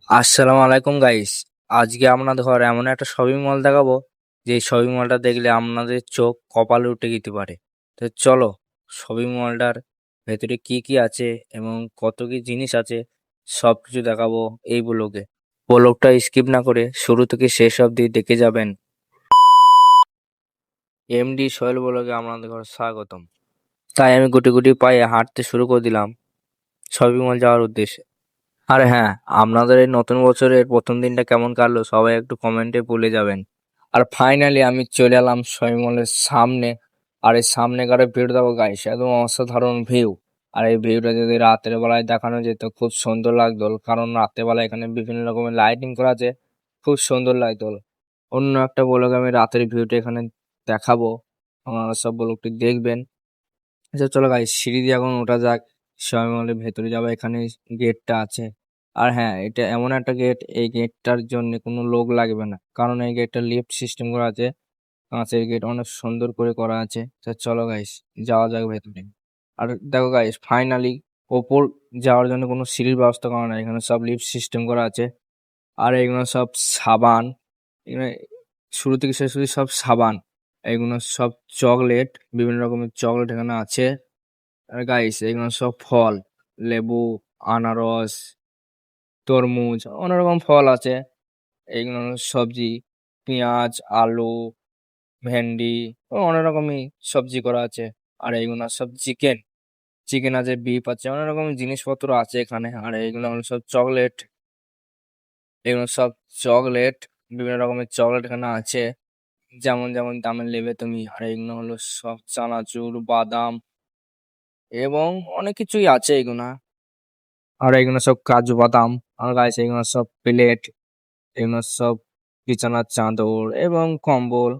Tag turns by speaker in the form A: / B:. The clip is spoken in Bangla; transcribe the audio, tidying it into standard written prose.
A: আসসালামু আলাইকুম গাইস। আজকে আপনাদের ঘরে এমন একটা শপিং মল দেখাবো যে শপিং মলটা দেখলে আপনাদের চোখ কপালে উঠে যেতে পারে। তো চলো, শপিং মলটার ভেতরে কি কি আছে এবং কত কি জিনিস আছে সব কিছু দেখাবো এই ব্লগে। ব্লগটা স্কিপ না করে শুরু থেকে শেষ অবধি দেখে যাবেন। এমডি সোহেল ব্লগে আপনাদের ঘরে স্বাগতম। তাই আমি গুটি গুটি পায়ে হাঁটতে শুরু করে দিলাম শপিং মল যাওয়ার উদ্দেশ্যে। আর হ্যাঁ, আপনাদের এই নতুন বছরের প্রথম দিনটা কেমন কাটলো সবাই একটু কমেন্টে বলে যাবেন। আর ফাইনালি আমি চলে এলাম শপিং মলের সামনে। আর এই সামনেকার ভিউ দেখো গাইস, একদম অসাধারণ ভিউ। আর এই ভিউটা যদি রাতের বেলায় দেখানো যেত খুব সুন্দর লাগতো, কারণ রাতের বেলায় এখানে বিভিন্ন রকমের লাইটিং করা আছে, খুব সুন্দর লাগতো। অন্য একটা ব্লগে আমি রাতের ভিউটা এখানে দেখাবো, আপনারা সব ব্লগটি দেখবেন। আচ্ছা চলো গাইস, সিঁড়ি দিয়ে এখন ওঠা যাক, শপিং মলের ভেতরে যাবো। এখানে গেটটা আছে। আর হ্যাঁ, এটা এমন একটা গেট, এই গেটটার জন্য কোনো লোক লাগবে না, কারণ এই গেটটা লিফট সিস্টেম করা আছে। কাঁচের গেট, অনেক সুন্দর করে করা আছে। তো চলো গাইস, যাওয়া যাক ভেতরে। আর দেখো গাইস, ফাইনালি ওপর যাওয়ার জন্য কোনো সিঁড়ির ব্যবস্থা করা নাই, এখানে সব লিফট সিস্টেম করা আছে। আর এগুলো সব সাবান, এখানে শুরু থেকে শেষ অবধি সব সাবান। এগুলো সব চকলেট, বিভিন্ন রকমের চকলেট এখানে আছে। আর গাইস, এগুলো সব ফল, লেবু, আনারস, তরমুজ, অনেক রকম ফল আছে। এইগুলো হলো সবজি, পেঁয়াজ, আলু, ভেন্ডি, ও অনেক রকমই সবজি করা আছে। আর এইগুলো সব চিকেন, চিকেন আছে, বিফ আছে, অনেক রকমের জিনিসপত্র আছে এখানে। আর এইগুলো হলো সব চকলেট, এগুলো সব চকলেট, বিভিন্ন রকমের চকলেট এখানে আছে, যেমন যেমন দামের নেবে তুমি। আর এগুলো হলো সব চানাচুর, বাদাম এবং অনেক কিছুই আছে এগুলা। আর এগুলো সব কাজু বাদাম। আর গাইস, এগুলো সব প্লেট, এগুলো সব বিছানার চাদর এবং কম্বল।